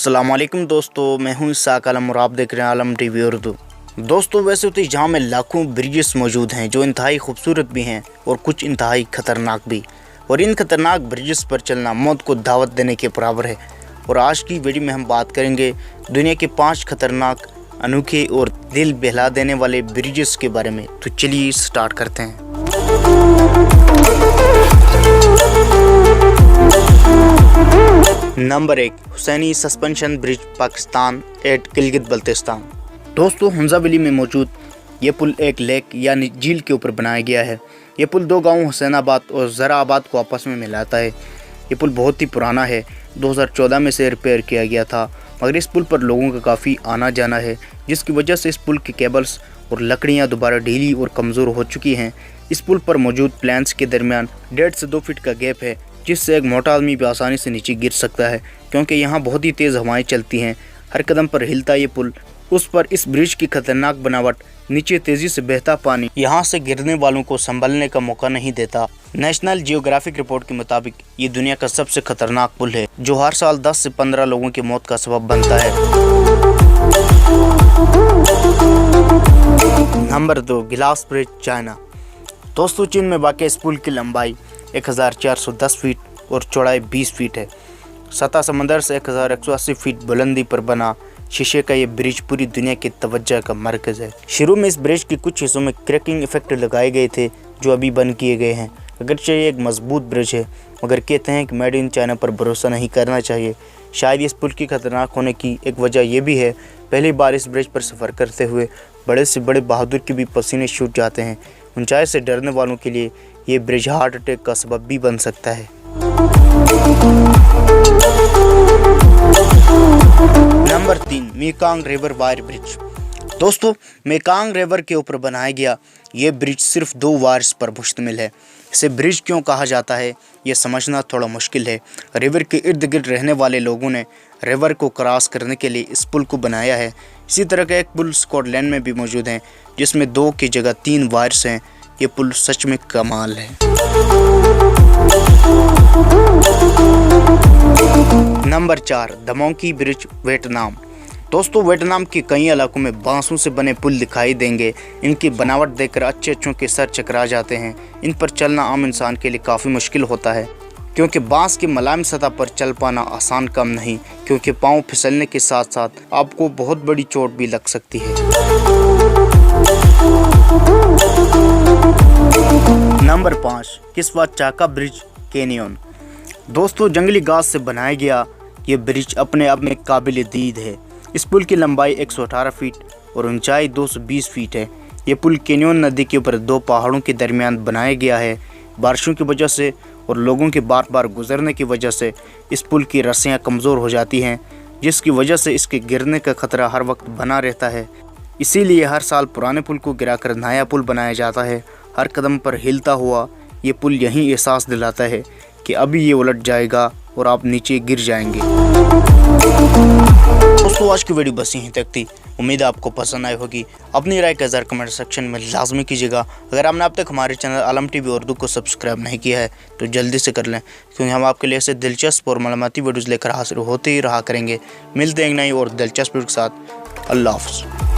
अस्सलामुअलैकुम दोस्तों, मैं हूं इसाक आलम और आप देख रहे हैं आलम टीवी उर्दू। दोस्तों, वैसे तो जहां में लाखों ब्रिजेस मौजूद हैं जो इंतहाई खूबसूरत भी हैं और कुछ इंतहाई ख़तरनाक भी, और इन ख़तरनाक ब्रिजेस पर चलना मौत को दावत देने के बराबर है। और आज की वीडियो में हम बात करेंगे दुनिया के 5 खतरनाक, अनोखे और दिल बहला देने वाले ब्रिजेस के बारे में। तो चलिए स्टार्ट करते हैं। Number 1, Hussaini suspension bridge, Pakistan at Gilgit Baltistan. दोस्तों, हमजा वैली में मौजूद ये पुल एक लेक यानी झील के ऊपर बनाया गया है। ये पुल दो गांवों हुसैनाबाद और ज़राबाद को आपस में मिलाता है। ये पुल बहुत ही पुराना है, 2014 में से रिपेयर किया गया था, मगर इस पुल पर लोगों का काफ़ी आना जाना है, जिसकी वजह से इस पुल के केबल्स और लकड़ियाँ दोबारा ढीली और कमज़ोर हो चुकी हैं। इस पुल पर मौजूद प्लैंस के दरमियान 1.5 से 2 फीट का गैप है, जिससे एक मोटा आदमी भी आसानी से नीचे गिर सकता है, क्योंकि यहाँ बहुत ही तेज़ हवाएं चलती हैं। हर कदम पर हिलता ये पुल, उस पर इस ब्रिज की खतरनाक बनावट, नीचे तेज़ी से बहता पानी यहाँ से गिरने वालों को संभलने का मौका नहीं देता। नेशनल जियोग्राफिक रिपोर्ट के मुताबिक ये दुनिया का सबसे खतरनाक पुल है, जो हर साल 10 से 15 लोगों की मौत का सबब बनता है। नंबर 2, गिलास ब्रिज, चाइना। दोस्तों, चीन में वाक़ इस पुल की लंबाई 1410 फीट और चौड़ाई 20 फीट है। सतह समंदर से 1180 फीट बुलंदी पर बना शीशे का ये ब्रिज पूरी दुनिया की तवज्जो का मरकज़ है। शुरू में इस ब्रिज के कुछ हिस्सों में क्रैकिंग इफेक्ट लगाए गए थे, जो अभी बंद किए गए हैं। अगरचे ये एक मजबूत ब्रिज है, मगर कहते हैं कि मेड इन चाइना पर भरोसा नहीं करना चाहिए। शायद इस पुल की खतरनाक होने की एक वजह यह भी है, पहली बार इस ब्रिज पर सफ़र करते हुए बड़े से बड़े बहादुर के भी पसीने छूट जाते हैं। ऊंचाई से डरने वालों के लिए ये ब्रिज हार्ट अटैक का सबब भी बन सकता है। Number 3, Mekong river wire bridge. दोस्तों, मेकांग रिवर के ऊपर बनाया गया ये ब्रिज सिर्फ 2 वायर्स पर मुश्तमिल है। इसे ब्रिज क्यों कहा जाता है, ये समझना थोड़ा मुश्किल है। रिवर के इर्द गिर्द रहने वाले लोगों ने रिवर को क्रॉस करने के लिए इस पुल को बनाया है। इसी तरह का एक पुल स्कॉटलैंड में भी मौजूद है, जिसमें 2 की जगह 3 वायर्स हैं। ये पुल सच में कमाल है। नंबर 4, दमोंकी ब्रिज, वियतनाम। दोस्तों, वियतनाम के कई इलाकों में बांसों से बने पुल दिखाई देंगे। इनकी बनावट देखकर अच्छों के सर चकरा जाते हैं। इन पर चलना आम इंसान के लिए काफ़ी मुश्किल होता है, क्योंकि बांस की मुलायम सतह पर चल पाना आसान काम नहीं, क्योंकि पाँव फिसलने के साथ साथ आपको बहुत बड़ी चोट भी लग सकती है। नंबर 5, किस्वा चाका ब्रिज, केनियन। दोस्तों, जंगली घास से बनाया गया ये ब्रिज अपने आप में काबिल दीद है। इस पुल की लंबाई 118 फीट और ऊंचाई 220 फीट है। ये पुल केनियन नदी के ऊपर 2 पहाड़ों के दरमियान बनाया गया है। बारिशों की वजह से और लोगों के बार बार गुजरने की वजह से इस पुल की रस्सियाँ कमज़ोर हो जाती हैं, जिसकी वजह से इसके गिरने का खतरा हर वक्त बना रहता है। इसीलिए हर साल पुराने पुल को गिराकर नया पुल बनाया जाता है। हर कदम पर हिलता हुआ ये पुल यही एहसास दिलाता है कि अभी ये उलट जाएगा और आप नीचे गिर जाएंगे। दोस्तों, आज की वीडियो बस यहीं तक थी। उम्मीद है आपको पसंद आई होगी। अपनी राय का ज़रा कमेंट सेक्शन में लाजमी कीजिएगा। अगर आपने अब तक हमारे चैनल आलम टीवी उर्दू को सब्सक्राइब नहीं किया है तो जल्दी से कर लें, क्योंकि हम आपके लिए ऐसे दिलचस्प और मालूमाती वीडियोज़ लेकर हाजिर होते ही रहा करेंगे। मिलते हैं नई और दिलचस्प वीडियो के साथ। अल्लाह हाफ़िज़।